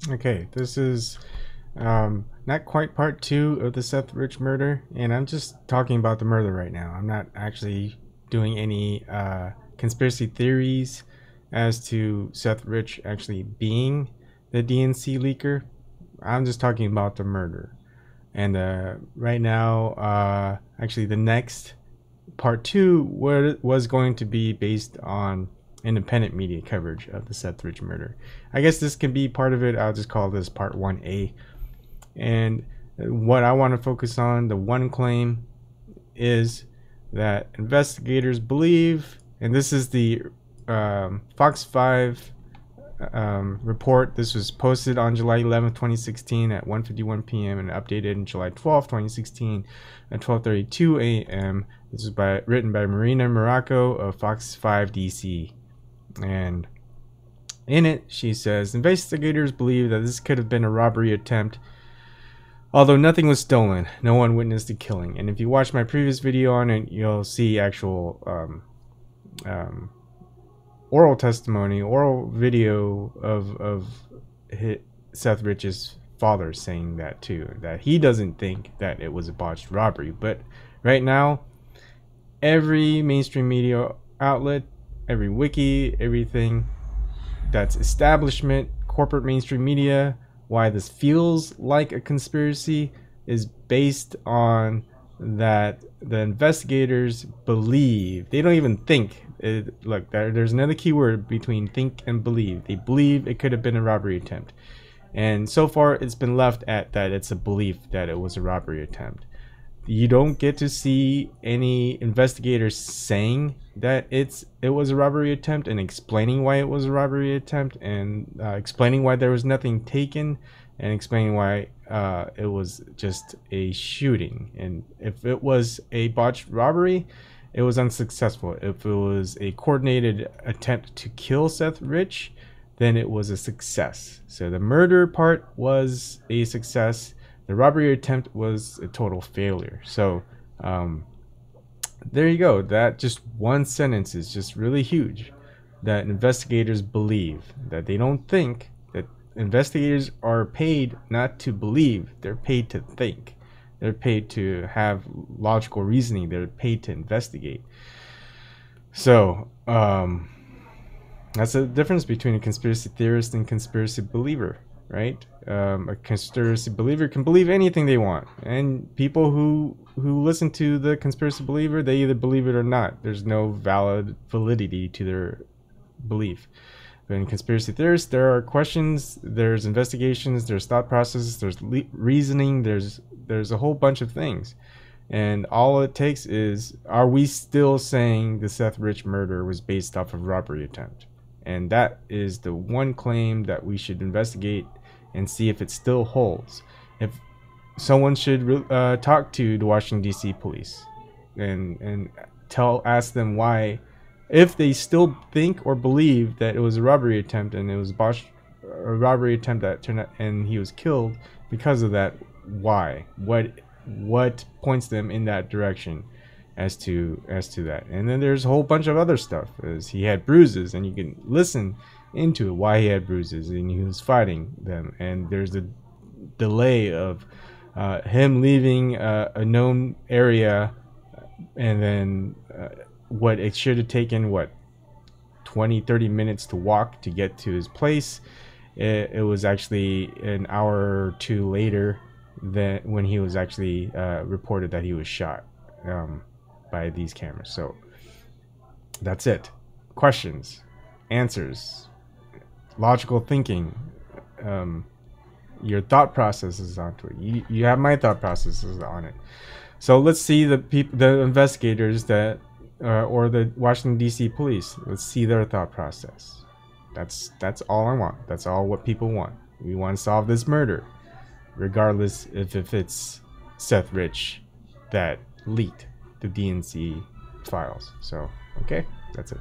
Okay, this is not quite part two of the Seth Rich murder, and I'm just talking about the murder right now. I'm not actually doing any conspiracy theories as to Seth Rich actually being the DNC leaker. I'm just talking about the murder. And right now, actually, the next part two was going to be based on independent media coverage of the Seth Rich murder. I guess this can be part of it. I'll just call this part 1A. And what I want to focus on, the one claim, is that investigators believe, and this is the Fox 5 report. This was posted on July 11th, 2016 at 1:51 p.m. and updated on July 12th, 2016 at 12:32 a.m. This is written by Marina Morocco of Fox 5 DC. And in it, she says, investigators believe that this could have been a robbery attempt, although nothing was stolen. No one witnessed the killing. And if you watch my previous video on it, you'll see actual oral testimony, oral video of Seth Rich's father saying that too, that he doesn't think that it was a botched robbery. But right now, every mainstream media outlet, every wiki, everything that's establishment, corporate mainstream media, why this feels like a conspiracy is based on that the investigators believe, they don't even think. Look, there's another key word between think and believe. They believe it could have been a robbery attempt. And so far, it's been left at that it's a belief that it was a robbery attempt. You don't get to see any investigators saying that it was a robbery attempt and explaining why it was a robbery attempt, and explaining why there was nothing taken, and explaining why it was just a shooting. And if it was a botched robbery, it was unsuccessful. If it was a coordinated attempt to kill Seth Rich, then it was a success. So the murder part was a success. The robbery attempt was a total failure. So there you go. That just one sentence is just really huge. That investigators believe, that they don't think, that investigators are paid not to believe, they're paid to think. They're paid to have logical reasoning. They're paid to investigate. So that's the difference between a conspiracy theorist and conspiracy believer, right? A conspiracy believer can believe anything they want, and people who listen to the conspiracy believer, they either believe it or not. There's no validity to their belief. But in conspiracy theorists, there are questions, there's investigations, there's thought processes, there's reasoning, there's a whole bunch of things. And all it takes is, are we still saying the Seth Rich murder was based off of robbery attempt? And that is the one claim that we should investigate and see if it still holds. If someone should talk to the Washington D.C. police and ask them why, if they still think or believe that it was a robbery attempt and it was a robbery attempt that turned out and he was killed because of that, why? What points them in that direction as to that? And then there's a whole bunch of other stuff, as he had bruises, and you can listen into why he had bruises, and he was fighting them, and there's a delay of him leaving a known area, and then what it should have taken 20-30 minutes to walk to get to his place, it was actually an hour or two later that when he was actually reported that he was shot by these cameras. So that's it. Questions, answers, logical thinking, your thought processes onto it. You have my thought processes on it. So let's see the investigators that or the Washington D.C. police. Let's see their thought process. That's all I want. That's all what people want. We want to solve this murder, regardless if it's Seth Rich that leaked the DNC files. So okay, that's it.